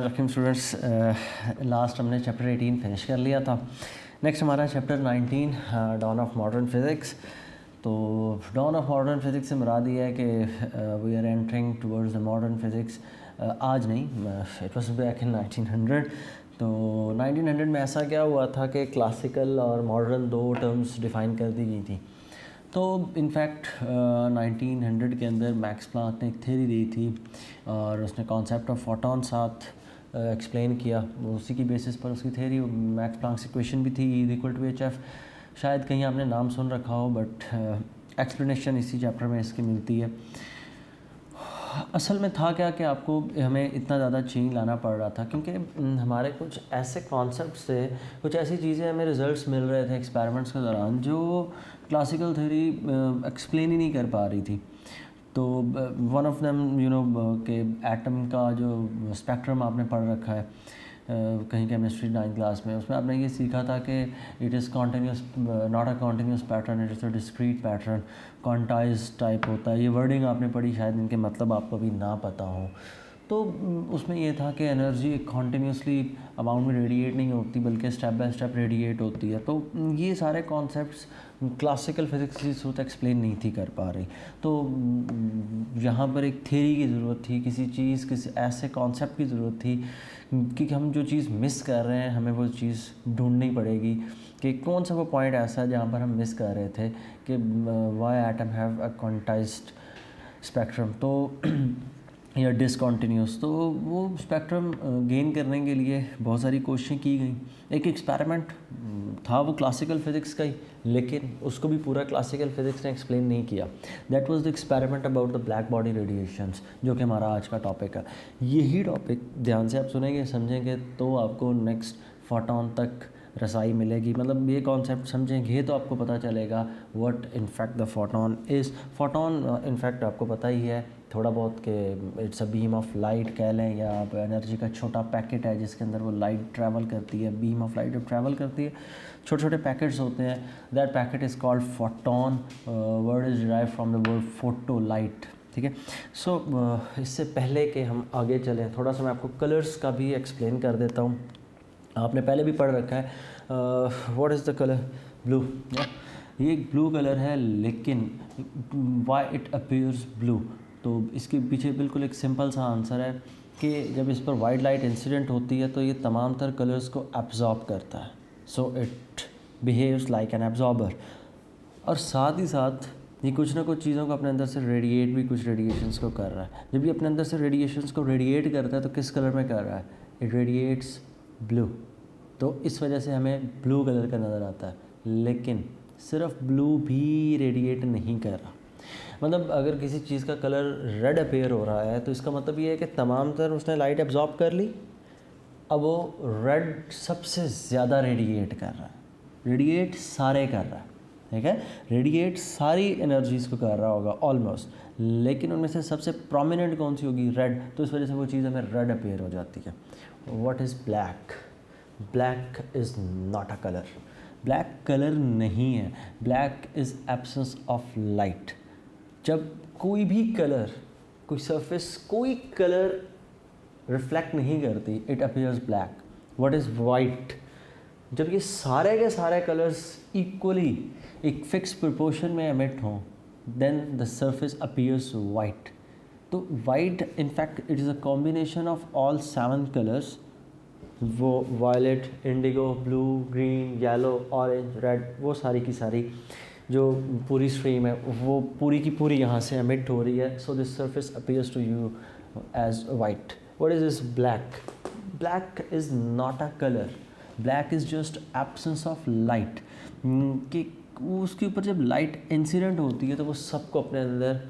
रहीम students, last हमने chapter 18 finish कर लिया था। नेक्स्ट हमारा chapter 19 dawn of modern physics. तो डॉन ऑफ मॉडर्न फिज़िक्स से मुराद ये है कि we are entering towards the modern physics. आज नहीं, इट वाज बैक इन 1900। तो 1900 में ऐसा क्या हुआ था कि क्लासिकल और मॉडर्न दो टर्म्स डिफ़ाइन कर दी गई थी। तो इनफैक्ट 1900 के अंदर मैक्स प्लांक ने एक थ्योरी दी थी और उसने कॉन्सेप्ट ऑफ फोटॉन साथ एक्सप्लेन किया। उसी की बेसिस पर उसकी थ्योरी मैक्स प्लांक्स इक्वेशन भी थी, E=hf। शायद कहीं आपने नाम सुन रखा हो, बट एक्सप्लेनेशन इसी चैप्टर में इसकी मिलती है। असल में था क्या कि आपको हमें इतना ज़्यादा चेंज लाना पड़ रहा था क्योंकि हमारे कुछ ऐसे कॉन्सेप्ट्स थे, कुछ ऐसी चीज़ें हमें रिज़ल्ट्स मिल रहे थे एक्सपेरिमेंट्स के दौरान जो क्लासिकल थ्योरी एक्सप्लेन ही नहीं कर पा रही थी। तो वन ऑफ देम कि एटम का जो स्पेक्ट्रम आपने पढ़ रखा है कहीं केमिस्ट्री 9th क्लास में, उसमें आपने ये सीखा था कि it is continuous, not a continuous pattern, it is a discrete pattern, quantize type होता है। ये वर्डिंग आपने पढ़ी, शायद इनके मतलब आपको भी ना पता हो। तो उसमें ये था कि एनर्जी कॉन्टीन्यूसली अमाउंट में रेडिएट नहीं होती बल्कि स्टेप बाय स्टेप रेडिएट होती है। तो ये सारे कॉन्सेप्ट्स क्लासिकल फिज़िक्स की सूरत एक्सप्लेन नहीं थी कर पा रही। तो यहाँ पर एक थ्योरी की ज़रूरत थी, किसी चीज़, किसी ऐसे कॉन्सेप्ट की ज़रूरत थी कि हम जो चीज़ मिस कर रहे हैं हमें वो चीज़ ढूंढनी पड़ेगी कि कौन सा वो पॉइंट ऐसा है जहाँ पर हम मिस कर रहे थे कि Y atom have a quantized spectrum, तो या डिसकॉन्टीन्यूस। तो वो स्पेक्ट्रम गेन करने के लिए बहुत सारी कोशिशें की गई। एक एक्सपेरिमेंट था वो क्लासिकल फ़िज़िक्स का ही, लेकिन उसको भी पूरा क्लासिकल फ़िज़िक्स ने एक्सप्लेन नहीं किया। That was the experiment about the black body radiations, जो कि हमारा आज का टॉपिक है। यही टॉपिक ध्यान से आप सुनेंगे, समझेंगे तो आपको नेक्स्ट फोटॉन तक रसाई मिलेगी। मतलब ये कॉन्सेप्ट समझेंगे तो आपको पता चलेगा what in fact the photon is. Photon in fact आपको पता ही है थोड़ा बहुत कि it's a beam of light कह लें, या आप एनर्जी का छोटा पैकेट है जिसके अंदर वो लाइट ट्रैवल करती है। बीम ऑफ लाइट जब ट्रैवल करती है, छोटे छोटे पैकेट्स होते हैं, that packet is called photon. Word is derive from the word photo, light. ठीक है। सो इससे पहले कि हम आगे चलें, थोड़ा सा मैं आपको कलर्स का भी एक्सप्लेन कर देता हूँ। आपने पहले भी पढ़ रखा है, what is the colour? Blue. ये एक ब्लू कलर है, लेकिन वाई इट अपीयर्स ब्लू? तो इसके पीछे बिल्कुल एक सिंपल सा आंसर है कि जब इस पर वाइट लाइट इंसिडेंट होती है तो ये तमाम तर कलर्स को एब्जॉर्ब करता है। So it behaves like an absorber. और साथ ही साथ ये कुछ ना कुछ चीज़ों को अपने अंदर से रेडिएट भी कुछ रेडिएशंस को कर रहा है। जब ये अपने अंदर से रेडिएशंस को रेडिएट करता है तो किस कलर में कर रहा है? It radiates blue. तो इस वजह से हमें ब्लू कलर का नज़र आता है। लेकिन सिर्फ ब्लू भी रेडिएट नहीं कर रहा। मतलब अगर किसी चीज़ का कलर रेड अपेयर हो रहा है तो इसका मतलब ये है कि तमाम तर उसने लाइट एब्जॉर्ब कर ली, अब वो रेड सबसे ज़्यादा रेडिएट कर रहा है। रेडिएट सारे कर रहा है, ठीक है, रेडिएट सारी एनर्जीज़ को कर रहा होगा ऑलमोस्ट, लेकिन उनमें से सबसे प्रोमिनेंट कौन सी होगी? रेड। तो इस वजह से वो चीज़ हमें रेड अपेयर हो जाती है। What is black? Black is not a colour. Black colour नहीं है। Black is absence of light. जब कोई भी कलर, कोई सरफेस, कोई कलर रिफ्लेक्ट नहीं करती, it appears black. What is white? जब ये सारे के सारे कलर्स इक्वली एक फिक्स प्रोपोर्शन में एमिट हों, then the surface appears white. तो white in fact it is a combination of all 7 colours, वो violet, indigo, blue, green, yellow, orange, red, वो सारी की सारी जो पूरी स्ट्रीम है वो पूरी की पूरी यहाँ से एमिट हो रही है। So this surface appears to you as white. What is this? Black. Black is not a colour. Black is just absence of light. कि उसके ऊपर जब लाइट इंसिडेंट होती है तो वो सबको अपने अंदर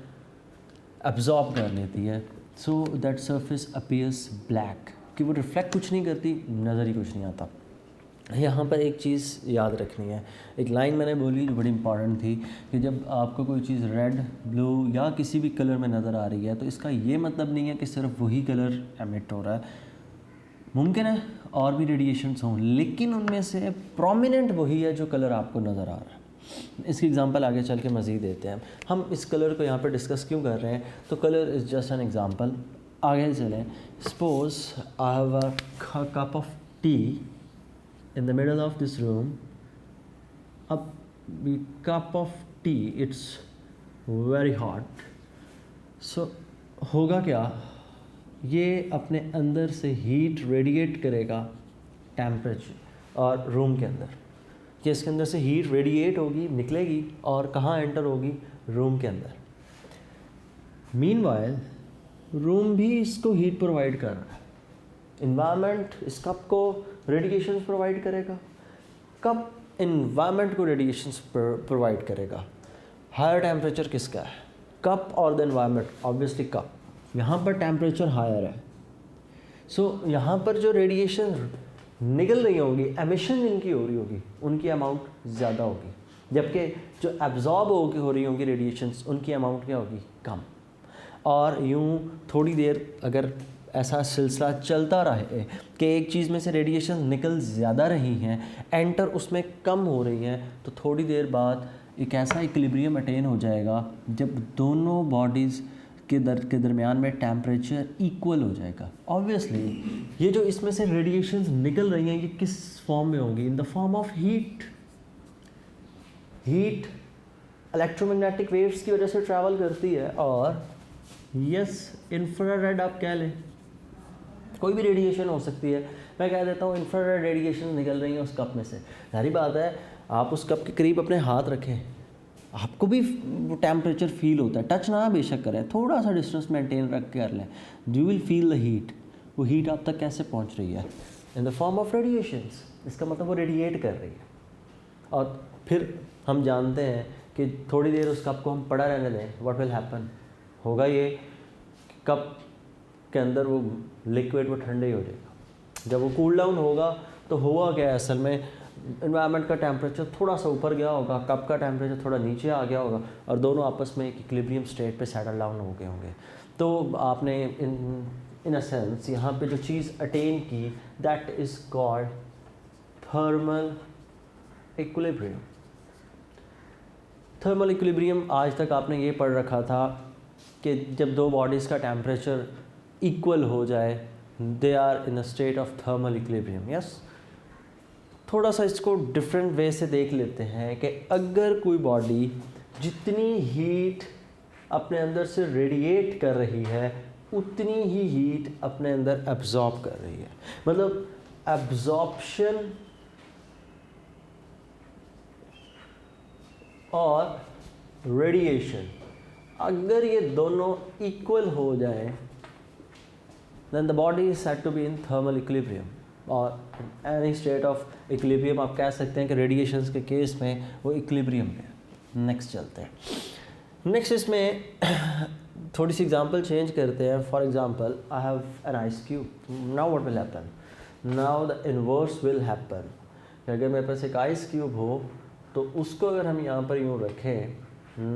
एब्जॉर्ब कर लेती है। So that surface appears black. कि वो रिफ्लेक्ट कुछ नहीं करती, नज़र ही कुछ नहीं आता। यहाँ पर एक चीज़ याद रखनी है, एक लाइन मैंने बोली जो बड़ी इंपॉर्टेंट थी कि जब आपको कोई चीज़ रेड, ब्लू या किसी भी कलर में नज़र आ रही है तो इसका ये मतलब नहीं है कि सिर्फ वही कलर एमिट हो रहा है। मुमकिन है और भी रेडिएशंस हों, लेकिन उनमें से प्रोमिनेंट वही है जो कलर आपको नज़र आ रहा है। इसकी एग्जांपल आगे चल के मज़ीद देते हैं। हम इस कलर को यहाँ पर डिस्कस क्यों कर रहे हैं? तो colour is just an example. आगे चलें। Suppose I have a cup of tea in the middle of this room. अब the cup of tea, it's very hot. So होगा क्या, ये अपने अंदर से हीट रेडिएट करेगा टेम्परेचर और रूम के अंदर, कि इसके अंदर से हीट रेडिएट होगी, निकलेगी और कहाँ एंटर होगी, रूम के अंदर। मीनवाइल रूम भी इसको हीट प्रोवाइड कर रहा है, इन्वायरमेंट इस कप को रेडिएशन प्रोवाइड करेगा, कप इन्वायरमेंट को रेडिएशन प्रोवाइड करेगा। हायर टेम्परेचर किसका है, कप और द इन्वायरमेंट, ऑब्वियसली कप। यहाँ पर टेम्परेचर हायर है, सो यहाँ पर जो रेडिएशन निकल रही होंगी, एमिशन जिनकी हो रही होगी, उनकी अमाउंट ज़्यादा होगी, जबकि जो एब्जॉर्ब हो रही होंगी रेडिएशंस, उनकी अमाउंट क्या होगी, कम। और यूँ थोड़ी देर अगर ऐसा सिलसिला चलता रहे कि एक चीज़ में से रेडिएशन निकल ज़्यादा रही हैं, एंटर उसमें कम हो रही हैं, तो थोड़ी देर बाद एक ऐसा इक्विलिब्रियम अटेन हो जाएगा जब दोनों बॉडीज़ के दरमियान में टेम्परेचर इक्वल हो जाएगा। ऑब्वियसली ये जो इसमें से रेडिएशंस निकल रही हैं, ये किस फॉर्म में होंगी, in the form of heat. Heat electromagnetic waves की वजह से ट्रैवल करती है, और यस इंफ्रारेड आप कह लें, कोई भी रेडिएशन हो सकती है। मैं कह देता हूँ इंफ्रारेड रेडिएशन निकल रही है उस कप में से। सारी बात है, आप उस कप के करीब अपने हाथ रखें, आपको भी टेम्परेचर फील होता है, टच ना बेशक करें, थोड़ा सा डिस्टेंस मेंटेन रख कर लें, you will feel the heat. वो हीट आप तक कैसे पहुंच रही है, in the form of radiations. इसका मतलब वो रेडिएट कर रही है। और फिर हम जानते हैं कि थोड़ी देर उस कप को हम पड़ा रहने दें, व्हाट विल हैपन, होगा ये कप के अंदर वो लिक्विड वो ठंडा ही हो जाएगा। जब वो कूल डाउन होगा तो हुआ क्या, असल में इन्वायरमेंट का टेम्परेचर थोड़ा सा ऊपर गया होगा, कप का टेम्परेचर थोड़ा नीचे आ गया होगा, और दोनों आपस में एक इक्विलिब्रियम स्टेट पे सेटल डाउन हो गए होंगे। तो आपने इन अ सेंस यहाँ पे जो चीज़ अटेन की, that is called thermal equilibrium. Thermal equilibrium आज तक आपने ये पढ़ रखा था कि जब दो बॉडीज़ का टेम्परेचर इक्वल हो जाए, they are in a state of thermal equilibrium. Yes, थोड़ा सा इसको डिफरेंट वे से देख लेते हैं कि अगर कोई बॉडी जितनी हीट अपने अंदर से रेडिएट कर रही है, उतनी ही हीट अपने अंदर एब्जॉर्ब कर रही है, मतलब एब्जॉर्प्शन और रेडिएशन, अगर ये दोनों इक्वल हो जाएं, then the body is said to be in thermal equilibrium, और any state of equilibrium आप कह सकते हैं कि रेडिएशंस के केस में वो इक्विलिब्रियम है। नेक्स्ट चलते हैं। नेक्स्ट इसमें थोड़ी सी एग्जांपल चेंज करते हैं। For example, I have an ice cube, now what will happen, now the inverse will happen. अगर मेरे पास एक आइस क्यूब हो तो उसको अगर हम यहाँ पर यूँ रखें,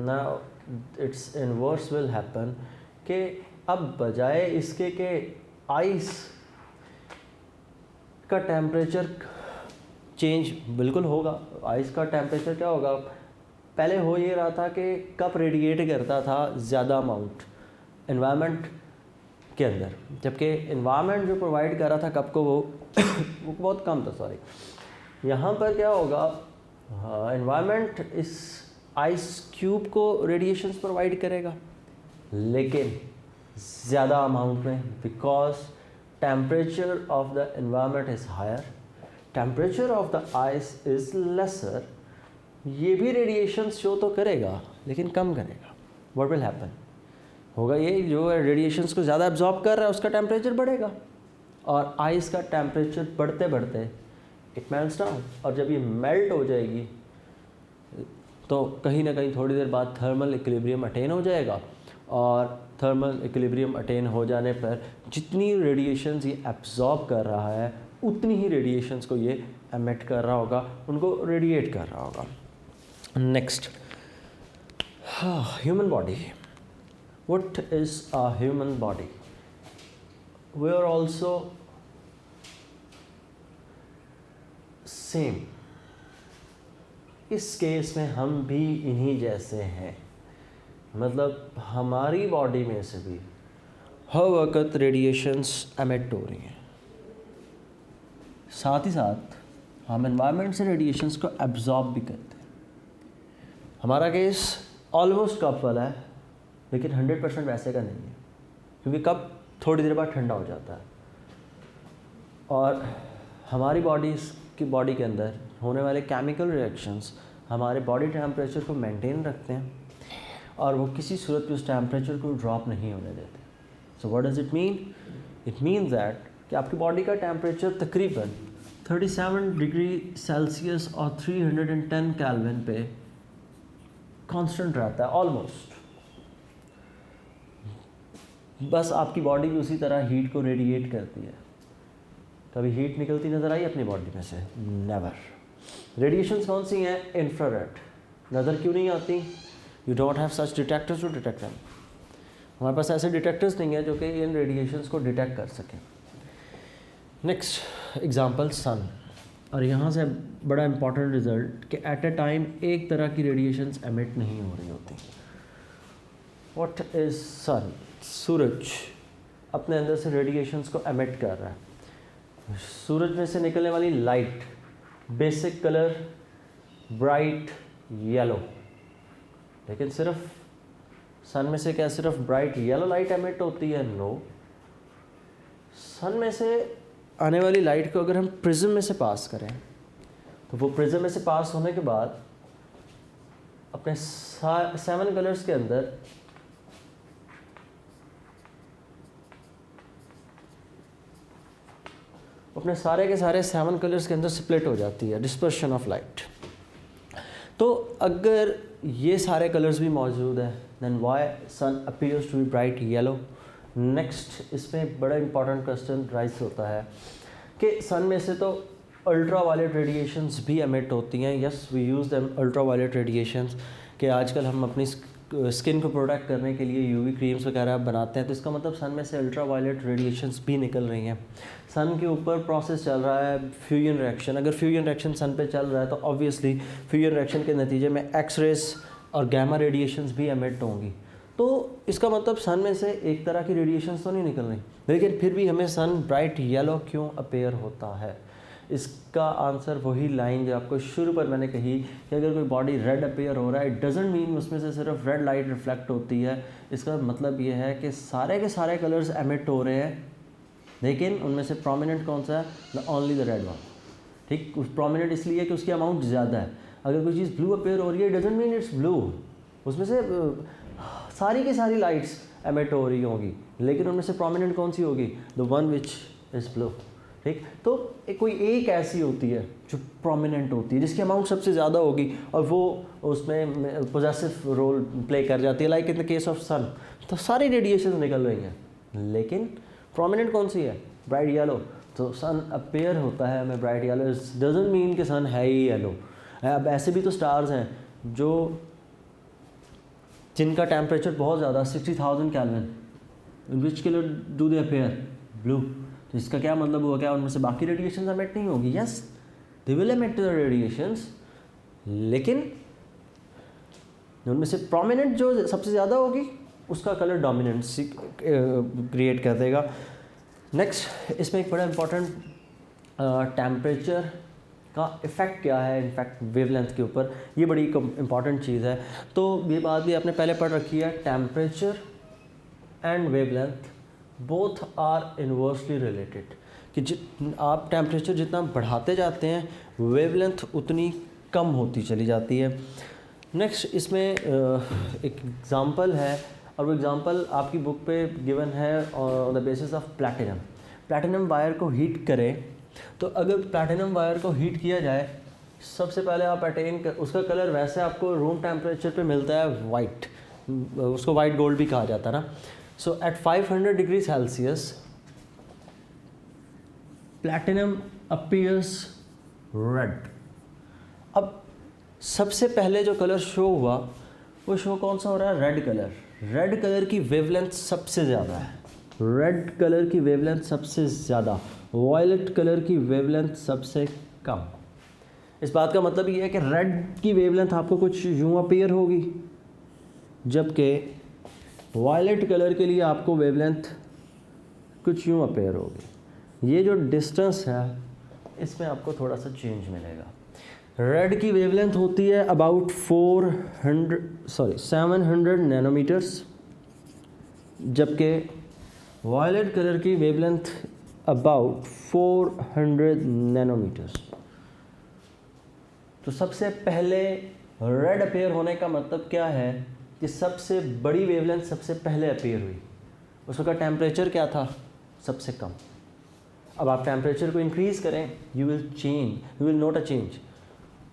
now it's inverse will happen, कि अब बजाय इसके कि आइस का टेम्परेचर चेंज बिल्कुल होगा, आइस का टेम्परेचर क्या होगा, पहले हो ये रहा था कि कप रेडिएट करता था ज़्यादा अमाउंट एनवायरनमेंट के अंदर, जबकि एनवायरनमेंट जो प्रोवाइड कर रहा था कप को वो बहुत कम था। सॉरी, यहाँ पर क्या होगा, एनवायरनमेंट इस आइस क्यूब को रेडिएशंस प्रोवाइड करेगा, लेकिन ज़्यादा अमाउंट में, because temperature of the environment is higher, temperature of the ice is lesser. ये भी रेडिएशन शो तो करेगा लेकिन कम करेगा। व्हाट विल हैपन, होगा ये, जो रेडिएशंस को ज़्यादा एब्जॉर्ब कर रहा है उसका टेम्परेचर बढ़ेगा, और आइस का टेम्परेचर बढ़ते बढ़ते इट मेल्ट्स डाउन, और जब ये मेल्ट हो जाएगी तो कहीं ना कहीं थोड़ी देर बाद थर्मल इक्विलिब्रियम अटेन हो जाएगा, और थर्मल इक्विलिब्रियम अटेन हो जाने पर जितनी रेडिएशंस ये एब्जॉर्ब कर रहा है उतनी ही रेडिएशंस को ये एमिट कर रहा होगा, उनको रेडिएट कर रहा होगा। Next, human body. What is a human body? We are also same, इस केस में हम भी इन्हीं जैसे हैं, मतलब हमारी बॉडी में से भी हर वक्त रेडिएशंस एमिट हो रही हैं। साथ ही साथ हम एनवायरनमेंट से रेडिएशंस को एब्जॉर्ब भी करते हैं। हमारा केस ऑलमोस्ट कप वाला है, लेकिन 100% वैसे का नहीं है, क्योंकि कप थोड़ी देर बाद ठंडा हो जाता है और हमारी बॉडी के अंदर होने वाले केमिकल रिएक्शंस हमारे बॉडी टेम्परेचर को मेंटेन रखते हैं और वो किसी सूरत में उस टेम्परेचर को ड्रॉप नहीं होने देते। So what does it mean? It means that कि आपकी बॉडी का टेम्परेचर तकरीबन 37 डिग्री सेल्सियस और 310 केल्विन पे कांस्टेंट रहता है ऑलमोस्ट। बस आपकी बॉडी भी उसी तरह हीट को रेडिएट करती है। कभी हीट निकलती नज़र आई अपनी बॉडी में से? नेवर। रेडिएशंस कौन सी हैं? इंफ्रारेड। नज़र क्यों नहीं आती? You don't have such detectors to detect them. हमारे पास ऐसे डिटेक्टर्स नहीं है जो कि इन रेडिएशंस को डिटेक्ट कर सकें। नेक्स्ट एग्जांपल सन, और यहाँ से बड़ा इंपॉर्टेंट रिजल्ट कि एट ए टाइम एक तरह की रेडिएशंस एमिट नहीं हो रही होती। व्हाट इज़ सन? सूरज अपने अंदर से रेडिएशंस को एमिट कर रहा है। सूरज में से निकलने वाली light, basic colour bright yellow, लेकिन सिर्फ सन में से क्या सिर्फ ब्राइट येलो लाइट एमिट होती है? नो। सन में से आने वाली लाइट को अगर हम प्रिज्म में से पास करें तो वो प्रिज्म में से पास होने के बाद अपने 7 कलर्स के अंदर अपने सारे के सारे 7 कलर्स के अंदर स्प्लिट हो जाती है, डिस्पर्शन ऑफ लाइट। तो अगर ये सारे कलर्स भी मौजूद है then why sun appears to be bright yellow. Next इसमें बड़ा इंपॉर्टेंट क्वेश्चन राइज होता है कि सन में से तो अल्ट्रा वायलेट रेडिएशंस भी एमिट होती हैं। Yes, we use them ultraviolet radiations, कि आजकल हम अपनी स्किन को प्रोटेक्ट करने के लिए यूवी क्रीम्स वगैरह बनाते हैं, तो इसका मतलब सन में से अल्ट्रा वायलेट रेडिएशंस भी निकल रही हैं। सन के ऊपर प्रोसेस चल रहा है फ्यूजन रिएक्शन। अगर फ्यूजन रिएक्शन सन पे चल रहा है तो ऑब्वियसली फ्यूजन रिएक्शन के नतीजे में एक्स रेज और गैमा रेडिएशंस भी एमिट होंगी। तो इसका मतलब सन में से एक तरह की रेडिएशंस तो नहीं निकल रही, लेकिन फिर भी हमें सन ब्राइट येलो क्यों अपीयर होता है? इसका आंसर वही लाइन जो आपको शुरू पर मैंने कही कि अगर कोई बॉडी रेड अपीयर हो रहा है, इट डजंट मीन उसमें से सिर्फ रेड लाइट रिफ्लेक्ट होती है। इसका मतलब ये है कि सारे के सारे कलर्स एमिट हो रहे हैं, लेकिन उनमें से प्रोमिनेंट कौन सा है? The only the red one. ठीक, प्रोमिनेंट इसलिए कि उसकी अमाउंट ज़्यादा है। अगर कोई चीज़ ब्लू अपीयर हो रही है, डजंट मीन इट्स ब्लू, उसमें से सारी की सारी लाइट्स एमिट हो रही होंगी, लेकिन उनमें से प्रोमिनेंट कौन सी होगी? The one which is blue. ठीक, तो कोई एक ऐसी होती है जो प्रोमिनेंट होती है, जिसकी अमाउंट सबसे ज़्यादा होगी और वो उसमें पोजेसिव रोल प्ले कर जाती है, like in the case of sun. तो सारी रेडिएशन निकल रही हैं, लेकिन प्रोमिनेंट कौन सी है? Bright yellow. तो सन अपीयर होता है हमें ब्राइट येलो, डजंट मीन कि सन है ही येलो। अब ऐसे भी तो स्टार्स हैं जो जिनका टेम्परेचर बहुत ज़्यादा 60,000 kelvin, in which colour do they appear? Blue. तो इसका क्या मतलब हुआ? क्या उनमें से बाकी रेडिएशन एमिट नहीं होगी? Yes, they will emit the radiations, लेकिन उनमें से प्रोमिनेंट जो सबसे ज़्यादा होगी उसका कलर डोमिनेंसी क्रिएट कर देगा। नेक्स्ट इसमें एक बड़ा इंपॉर्टेंट टेम्परेचर का इफ़ेक्ट क्या है इनफैक्ट वेवलेंथ के ऊपर, ये बड़ी इंपॉर्टेंट चीज़ है। तो ये बात भी आपने पहले पढ़ रखी है, temperature and wavelength both are inversely related, कि आप टेम्परेचर जितना बढ़ाते जाते हैं वेवलेंथ उतनी कम होती चली जाती है। नेक्स्ट इसमें एक एग्ज़ाम्पल है, और वो एग्ज़ाम्पल आपकी बुक पे गिवन है on the basis of platinum. Platinum wire को हीट करें, तो अगर प्लैटिनम वायर को हीट किया जाए, सबसे पहले आप उसका कलर वैसे आपको रूम टेम्परेचर पे मिलता है वाइट, उसको वाइट गोल्ड भी कहा जाता है ना। So at 500 degree Celsius platinum appears red. अब सबसे पहले जो कलर शो हुआ वो शो कौन सा हो रहा है? Red colour. रेड कलर की वेवलेंथ सबसे ज़्यादा है, रेड कलर की वेवलेंथ सबसे ज़्यादा, वायलेट कलर की वेवलेंथ सबसे कम। इस बात का मतलब ये है कि रेड की वेवलेंथ आपको कुछ यूँ अपीयर होगी, जबकि वायलेट कलर के लिए आपको वेवलेंथ कुछ यूँ अपीयर होगी। ये जो डिस्टेंस है इसमें आपको थोड़ा सा चेंज मिलेगा। रेड की वेवलेंथ होती है अबाउट 700 नैनोमीटर्स, जबकि वायलेट कलर की वेवलेंथ अबाउट 400 नैनोमीटर्स। तो सबसे पहले रेड अपीयर होने का मतलब क्या है कि सबसे बड़ी वेवलेंथ सबसे पहले अपीयर हुई, उसका टेम्परेचर क्या था, सबसे कम। अब आप टेम्परेचर को इंक्रीज़ करें, you will note a change.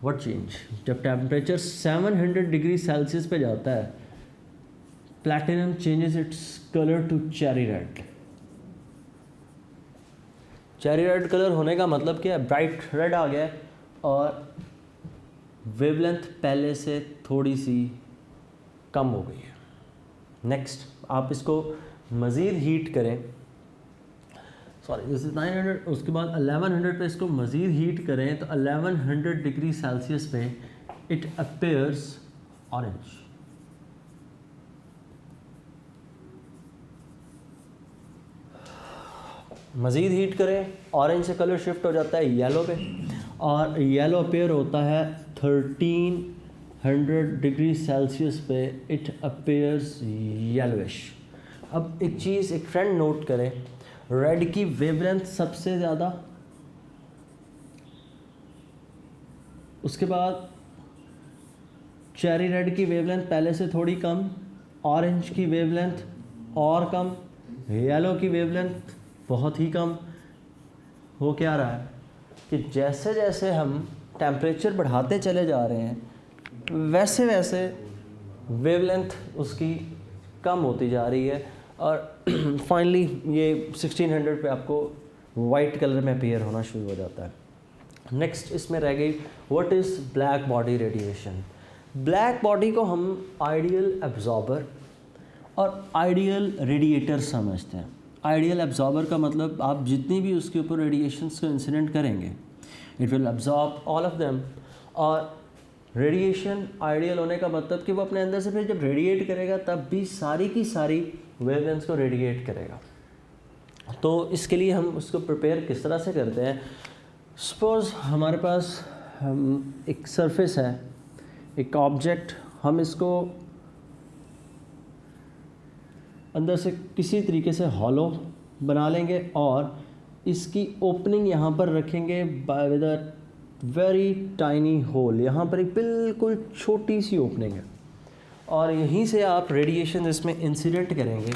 What change? जब टेम्परेचर 700 डिग्री सेल्सियस पे जाता है, platinum changes its colour to cherry red. Cherry red colour होने का मतलब क्या है? ब्राइट रेड आ गया और वेवलेंथ पहले से थोड़ी सी कम हो गई है। नेक्स्ट, आप इसको मज़ीद हीट करें, दिस इज़ 900, उसके बाद 1100 पे इसको मज़ीद हीट करें तो 1100 डिग्री सेल्सियस पे इट अपीयर्स ऑरेंज। मज़ीद हीट करें, ऑरेंज से कलर शिफ्ट हो जाता है येलो पे, और येलो अपीयर होता है 1300 डिग्री सेल्सियस पे, इट अपीयर्स येलोइश। अब एक चीज़, एक ट्रेंड नोट करें, रेड की वेवलेंथ सबसे ज़्यादा, उसके बाद चेरी रेड की वेवलेंथ पहले से थोड़ी कम, ऑरेंज की वेवलेंथ और कम, येलो की वेवलेंथ बहुत ही कम। हो क्या रहा है कि जैसे जैसे हम टेम्परेचर बढ़ाते चले जा रहे हैं वैसे वैसे वेवलेंथ उसकी कम होती जा रही है, और फाइनली ये 1600 पे आपको वाइट कलर में अपीयर होना शुरू हो जाता है। नेक्स्ट इसमें रह गई what is black body radiation. Black body को हम आइडियल एब्जॉर्बर और आइडियल रेडिएटर समझते हैं। आइडियल एब्जॉर्बर का मतलब आप जितनी भी उसके ऊपर रेडिएशंस को इंसिडेंट करेंगे, it will absorb all of them. और रेडिएशन आइडियल होने का मतलब कि वो अपने अंदर से फिर जब रेडिएट करेगा तब भी सारी की सारी वेवलेंथ्स को रेडिएट करेगा। तो इसके लिए हम उसको प्रिपेयर किस तरह से करते हैं? सपोज़ हमारे पास एक सरफेस है, एक ऑब्जेक्ट, हम इसको अंदर से किसी तरीके से हॉलो बना लेंगे और इसकी ओपनिंग यहाँ पर रखेंगे with a very tiny hole. यहाँ पर एक बिल्कुल छोटी सी ओपनिंग है और यहीं से आप रेडिएशन इसमें इंसिडेंट करेंगे।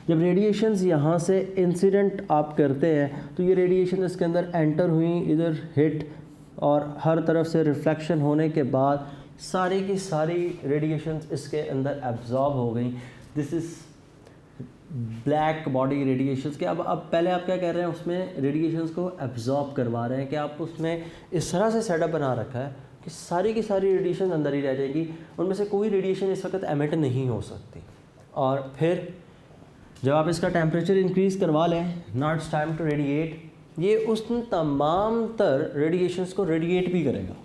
जब रेडिएशंस यहाँ से इंसिडेंट आप करते हैं तो ये रेडिएशन इसके अंदर एंटर हुई, इधर हिट, और हर तरफ से रिफ्लेक्शन होने के बाद सारी की सारी रेडिएशंस इसके अंदर एब्जॉर्ब हो गई। This is black body radiations के। अब पहले आप क्या कर रहे हैं, उसमें रेडिएशंस को एब्जॉर्ब करवा रहे हैं कि आप उसमें इस तरह से सेटअप बना रखा है कि सारी की सारी रेडिएशन अंदर ही रह जाएगी, उनमें से कोई रेडिएशन इस वक्त एमिट नहीं हो सकती। और फिर जब आप इसका टेम्परेचर इंक्रीज़ करवा लें, now it's time to radiate, ये उस तमाम तर रेडिएशंस को रेडिएट भी करेगा,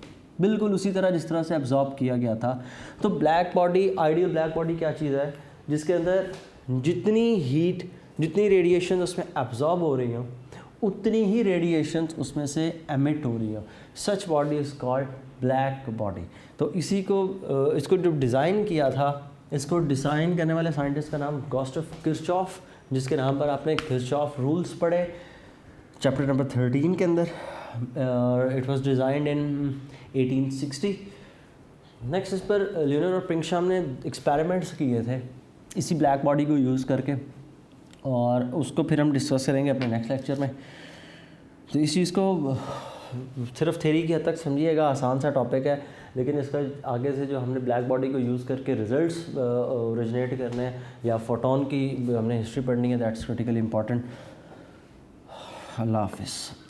बिल्कुल उसी तरह जिस तरह से एब्जॉर्ब किया गया था। तो black body, ideal black body क्या चीज़ है? जिसके अंदर जितनी हीट, जितनी रेडिएशन उसमें एब्जॉर्ब हो रही हो, उतनी ही रेडिएशन उसमें से एमिट हो रही हो। Such body is called black body. तो इसी को इसको जो डिज़ाइन किया था, इसको डिज़ाइन करने वाले साइंटिस्ट का नाम गुस्ताव किरचॉफ, जिसके नाम पर आपने किरचॉफ रूल्स पढ़े चैप्टर नंबर 13 के अंदर। It was designed in 1860। Next इस पर लियोनार्ड और प्रिंगशाम ने एक्सपेरिमेंट्स किए थे इसी ब्लैक बॉडी को यूज़ करके, और उसको फिर हम डिस्कस करेंगे अपने नेक्स्ट लेक्चर में। तो इस चीज़ को सिर्फ थ्योरी की हद तक समझिएगा, आसान सा टॉपिक है, लेकिन इसका आगे से जो हमने ब्लैक बॉडी को यूज़ करके रिजल्ट्स ओरिजिनेट करने हैं या फोटोन की हमने हिस्ट्री पढ़नी है, दैट्स क्रिटिकली इंपॉर्टेंट। अल्लाह हाफिज़।